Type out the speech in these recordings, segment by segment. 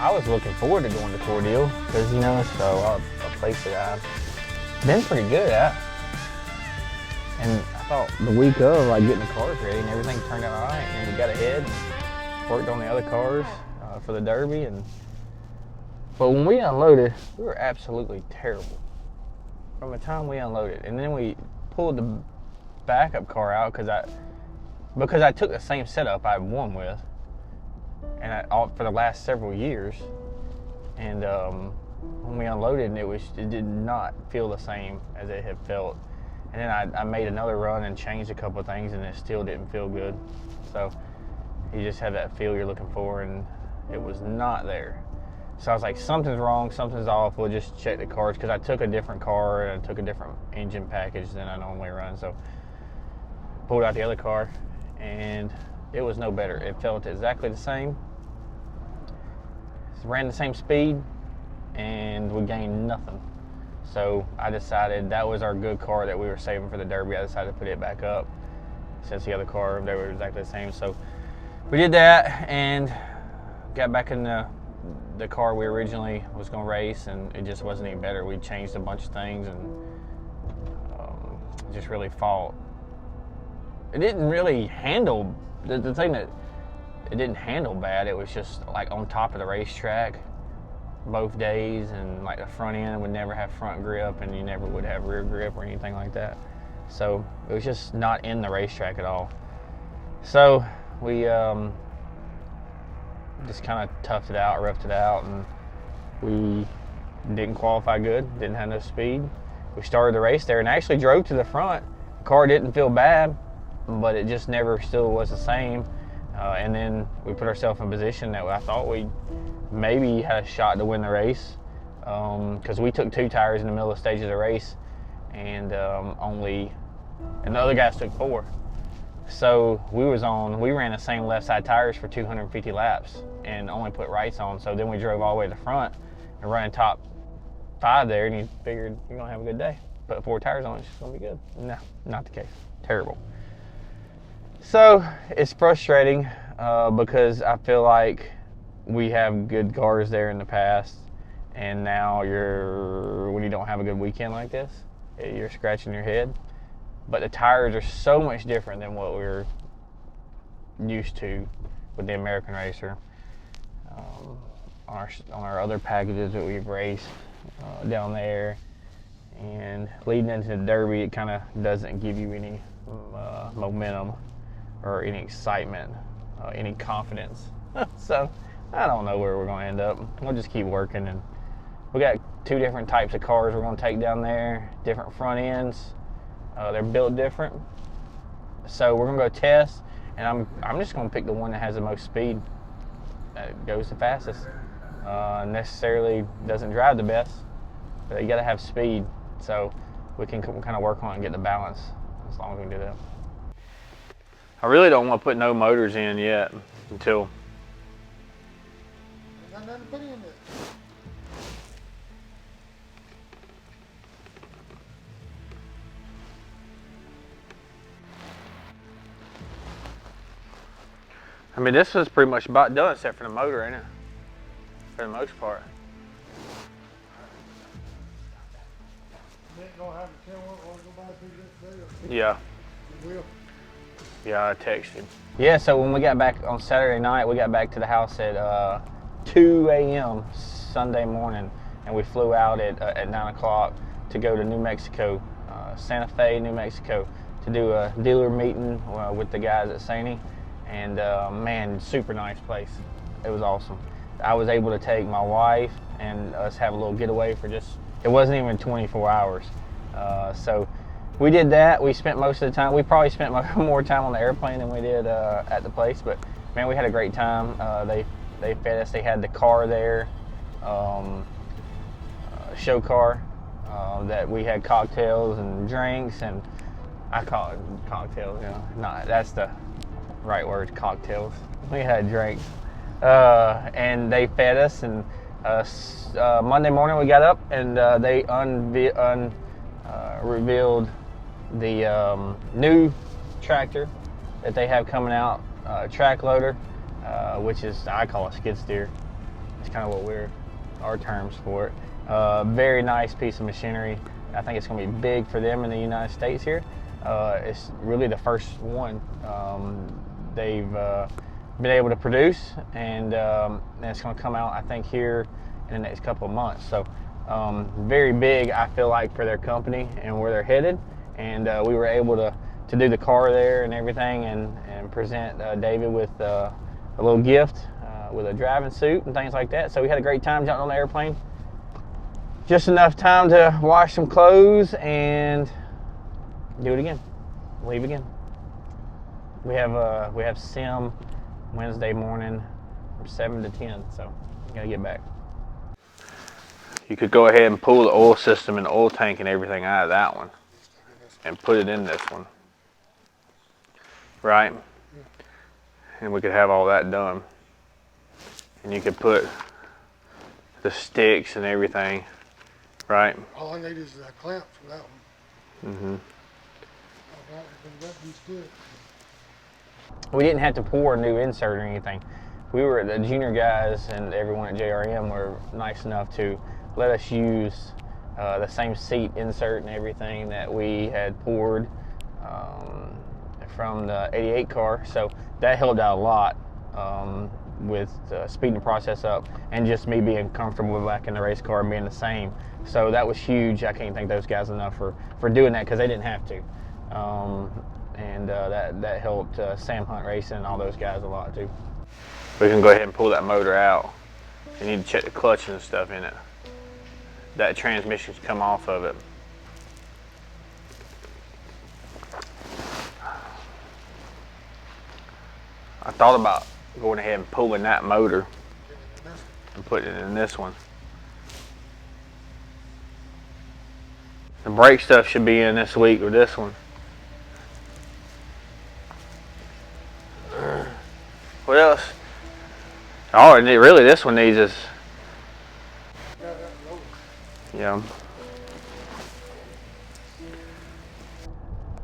I was looking forward to going to Tordille because, you know, it's a place that I've been pretty good at. And I thought the week of, like, getting the cars ready and everything turned out all right. And we got ahead and worked on the other cars for the Derby. But when we unloaded, we were absolutely terrible from the time we unloaded. And then we pulled the backup car out because I took the same setup I won with and for the last several years. And when we unloaded, it did not feel the same as it had felt. And then I made another run and changed a couple of things, and it still didn't feel good. So you just have that feel you're looking for, and it was not there. So I was like, something's wrong, something's off. We'll just check the cars, because I took a different car and I took a different engine package than I normally run. So pulled out the other car, and it was no better. It felt exactly the same. Ran the same speed, and we gained nothing. So I decided that was our good car that we were saving for the Derby. I decided to put it back up since the other car, they were exactly the same. So we did that and got back in the car we originally was going to race, and it just wasn't any better. We changed a bunch of things and just really fought. It didn't really handle, the thing that it didn't handle bad, it was just like on top of the racetrack both days, and like the front end would never have front grip, and you never would have rear grip or anything like that. So it was just not in the racetrack at all. So we just kind of toughed it out, roughed it out, and we didn't qualify good, didn't have no speed. We started the race there and actually drove to the front. The car didn't feel bad, but it just never still was the same. And then we put ourselves in a position that I thought we maybe had a shot to win the race, because we took 2 tires in the middle of the stages of the race, and the other guys took 4. So we ran the same left side tires for 250 laps and only put rights on. So then we drove all the way to the front and running top 5 there, and you figured you're gonna have a good day. Put 4 tires on, it's just gonna be good. No, not the case. Terrible. So it's frustrating because I feel like we have good cars there in the past, and now when you don't have a good weekend like this, you're scratching your head. But the tires are so much different than what we're used to with the American Racer. On our other packages that we've raced down there, and leading into the Derby, it kind of doesn't give you any momentum or any excitement, any confidence. So I don't know where we're going to end up. We'll just keep working, and we got 2 different types of cars we're going to take down there, different front ends. They're built different. So we're going to go test, and I'm just going to pick the one that has the most speed, that goes the fastest. Necessarily doesn't drive the best, but you got to have speed. So we can kind of work on it and get the balance as long as we can do that. I really don't want to put no motors in yet until. There's nothing to put in it. I mean, this is pretty much about done except for the motor, ain't it? For the most part. You ain't gonna have to tell what to go by through this day. Yeah. You will. Yeah, I texted. Yeah, so when we got back on Saturday night, we got back to the house at 2 a.m. Sunday morning, and we flew out at 9 o'clock to go to New Mexico, Santa Fe, New Mexico, to do a dealer meeting with the guys at Senoia. And man, super nice place. It was awesome. I was able to take my wife and us have a little getaway for it wasn't even 24 hours. So we did that. We spent most of the time, we probably spent more time on the airplane than we did at the place, but man, we had a great time. They fed us. They had the car there, show car, that we had cocktails and drinks, and I call it cocktails, that's the right word, cocktails. We had drinks, and they fed us, and Monday morning we got up, and they revealed the new tractor that they have coming out, track loader, which is, I call it skid steer. It's kind of what our terms for it. Very nice piece of machinery. I think it's going to be big for them in the United States here. It's really the first one they've been able to produce, and it's going to come out, I think, here in the next couple of months. So very big, I feel like, for their company and where they're headed. And we were able to do the car there and everything, and present David with a little gift with a driving suit and things like that. So we had a great time jumping on the airplane. Just enough time to wash some clothes and do it again, leave again. We have sim Wednesday morning from 7 to 10, so we gotta get back. You could go ahead and pull the oil system and the oil tank and everything out of that one and put it in this one, right? And we could have all that done. And you could put the sticks and everything, right? All I need is that clamp for that one. Mm-hmm. That'd be good. We didn't have to pour a new insert or anything. The junior guys and everyone at JRM were nice enough to let us use the same seat insert and everything that we had poured from the 88 car. So that helped out a lot with speeding the process up, and just me being comfortable back in the race car and being the same. So that was huge. I can't thank those guys enough for doing that, because they didn't have to. That helped Sam Hunt Racing and all those guys a lot too. We can go ahead and pull that motor out. You need to check the clutch and stuff in it. That transmission's come off of it. I thought about going ahead and pulling that motor and putting it in this one. The brake stuff should be in this week with this one. What else? Oh, and really this one needs is, yeah.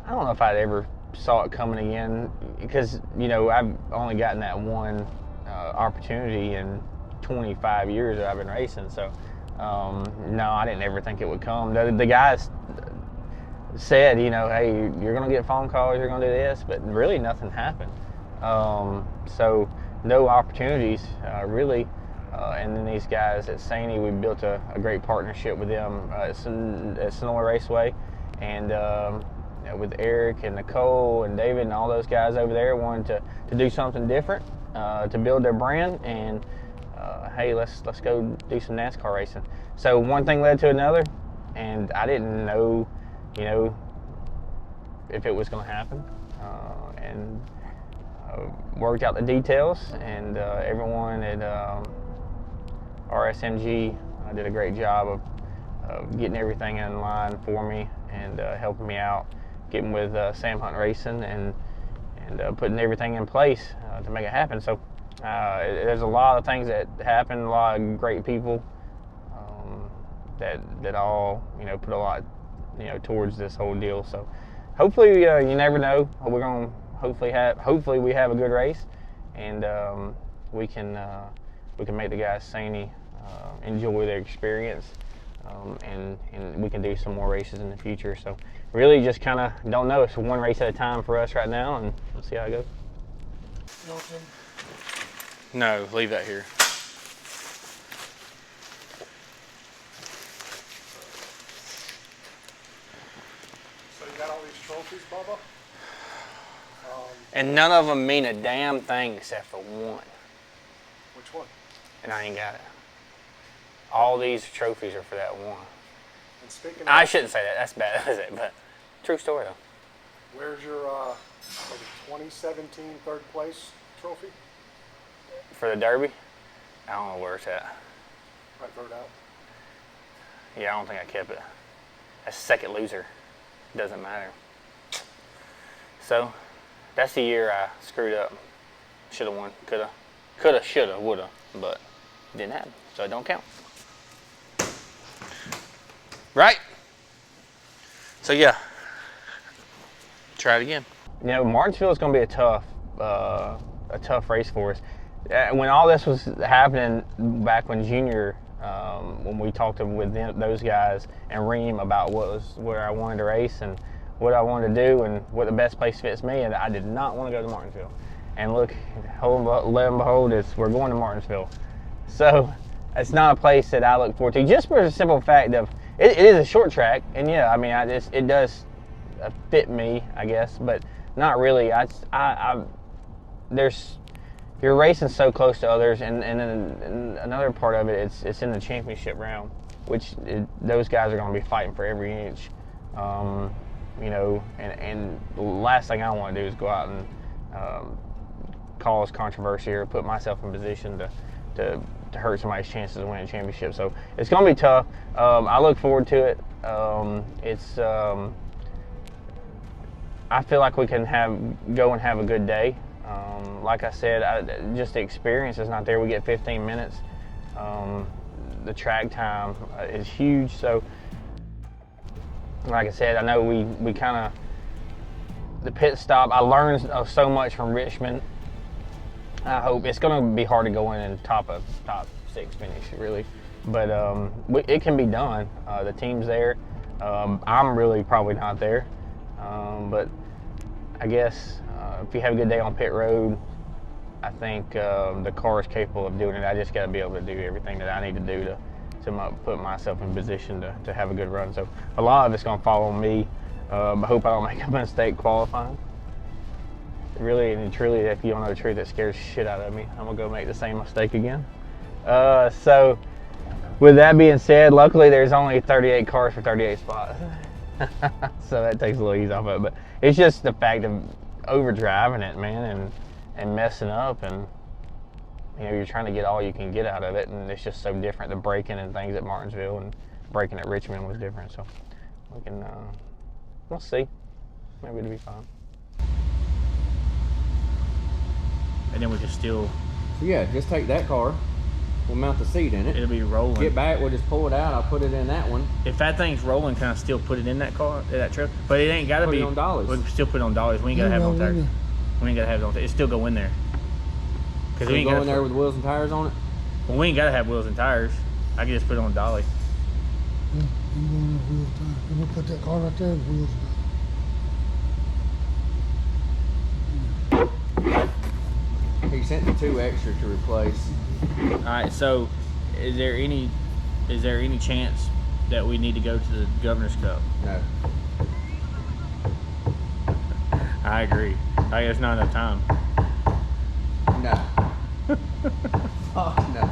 I don't know if I'd ever saw it coming again, because, you know, I've only gotten that one opportunity in 25 years that I've been racing. So no, I didn't ever think it would come. The guys said, you know, hey, you're gonna get phone calls, you're gonna do this, but really nothing happened. So no opportunities really. And then these guys at Senoia, we built a great partnership with them at Senoia Raceway, and with Eric and Nicole and David and all those guys over there wanted to do something different, to build their brand, and hey, let's go do some NASCAR racing. So one thing led to another, and I didn't know, you know, if it was going to happen, and worked out the details, and everyone at RSMG did a great job of getting everything in line for me, and helping me out, getting with Sam Hunt Racing, and putting everything in place to make it happen. So there's a lot of things that happen, a lot of great people that all, you know, put a lot, you know, towards this whole deal. So hopefully, you never know, we're gonna hopefully we have a good race, and we can make the guys Senoia enjoy their experience, and we can do some more races in the future. So really just kind of don't know. It's one race at a time for us right now, and we'll see how it goes. No, leave that here. So you got all these trophies, Bubba? And none of them mean a damn thing except for one. Which one? And I ain't got it. All these trophies are for that one. And speaking of, I shouldn't say that. That's bad, is it? But true story though. where's your 2017 third place trophy? For the Derby, I don't know where it's at. Right, throw it out. Yeah, I don't think I kept it. That's second loser. Doesn't matter. So that's the year I screwed up. Should have won. Coulda, shoulda, woulda, but it didn't happen. So it don't count. Right? So yeah, try it again. You know, Martinsville is going to be a tough race for us. when all this was happening back when Junior, when we talked with those guys and Ream about where I wanted to race and what I wanted to do and what the best place fits me, and I did not want to go to Martinsville. And look, lo and behold, we're going to Martinsville. So it's not a place that I look forward to, just for the simple fact of it is a short track, and yeah, I mean, it does fit me, I guess, but not really. You're racing so close to others, and another part of it, it's in the championship round, which those guys are going to be fighting for every inch. You know, and the last thing I want to do is go out and cause controversy or put myself in position to hurt somebody's chances of winning a championship. So it's going to be tough. I look forward to it. I feel like we can go and have a good day. Like I said, just the experience is not there. We get 15 minutes. The track time is huge. So, like I said, I know we kind of, the pit stop, I learned so much from Richmond. I hope it's going to be hard to go in and top 6 finish, really. But it can be done. The team's there. I'm really probably not there. But I guess if you have a good day on pit road, I think the car is capable of doing it. I just got to be able to do everything that I need to do to put myself in position to have a good run. So a lot of it's going to fall on me. I hope I don't make a mistake qualifying. Really and truly, if you don't know the truth, it scares the shit out of me. I'm going to go make the same mistake again. So with that being said, luckily there's only 38 cars for 38 spots. So that takes a little ease off of it. But it's just the fact of overdriving it, man, and messing up, and you know, you're trying to get all you can get out of it, and it's just so different. The braking and things at Martinsville and braking at Richmond was different. So we'll see. Maybe it'll be fine. And then we can still. So yeah, just take that car. We'll mount the seat in it. It'll be rolling. Get back. We'll just pull it out. I'll put it in that one. If that thing's rolling, can I still put it in that car, that truck? But it ain't got to be. Put it on dollies. We can still put it on dollies. We ain't got to have it on tires. We ain't got to have it on tires. It still go in there. Cause we ain't go in there with wheels and tires on it. Well, we ain't got to have wheels and tires. I can just put it on dolly. Yeah, I'm going with wheels and tires. I'm going to put that car right there with wheels and tires. He sent me 2 extra to replace. All right. So, is there any chance that we need to go to the Governor's Cup? No. I agree. I guess not enough time. No. Fuck no.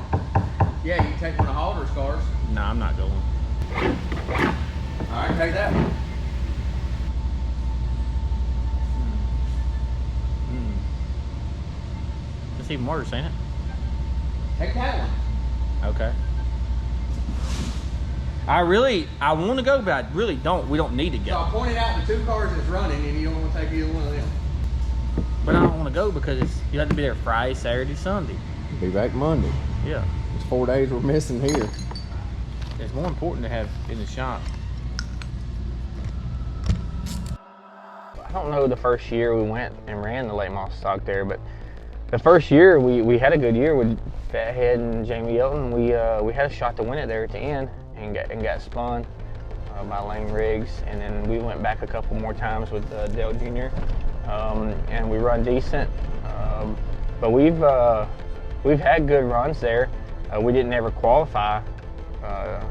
Yeah, you can take one of Halter's cars. No, I'm not going. All right, take that one. It's even worse, ain't it? Take that one. Okay. I want to go, but I really don't. We don't need to go. So I pointed out the 2 cars that's running, and you don't want to take either one of them. But I don't want to go because you have to be there Friday, Saturday, Sunday. Be back Monday. Yeah. It's 4 days we're missing here. It's more important to have in the shop. I don't know the first year we went and ran the late model stock there, but the first year we had a good year with Fathead and Jamie Elton. We had a shot to win it there at the end and got spun by Lane Riggs, and then we went back a couple more times with Dale Jr. And we run decent, but we've had good runs there. We didn't ever qualify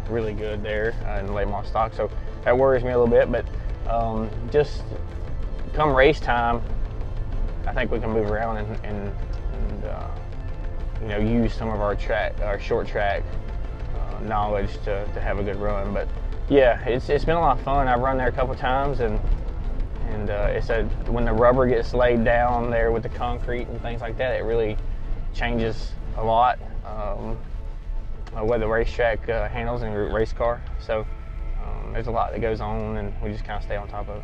really good there in the late model stock, so that worries me a little bit. But just come race time, I think we can move around and you know, use some of our short track knowledge to have a good run. But yeah, it's been a lot of fun. I've run there a couple times, and when the rubber gets laid down there with the concrete and things like that, it really changes a lot what the racetrack handles in a race car. So there's a lot that goes on, and we just kind of stay on top of it.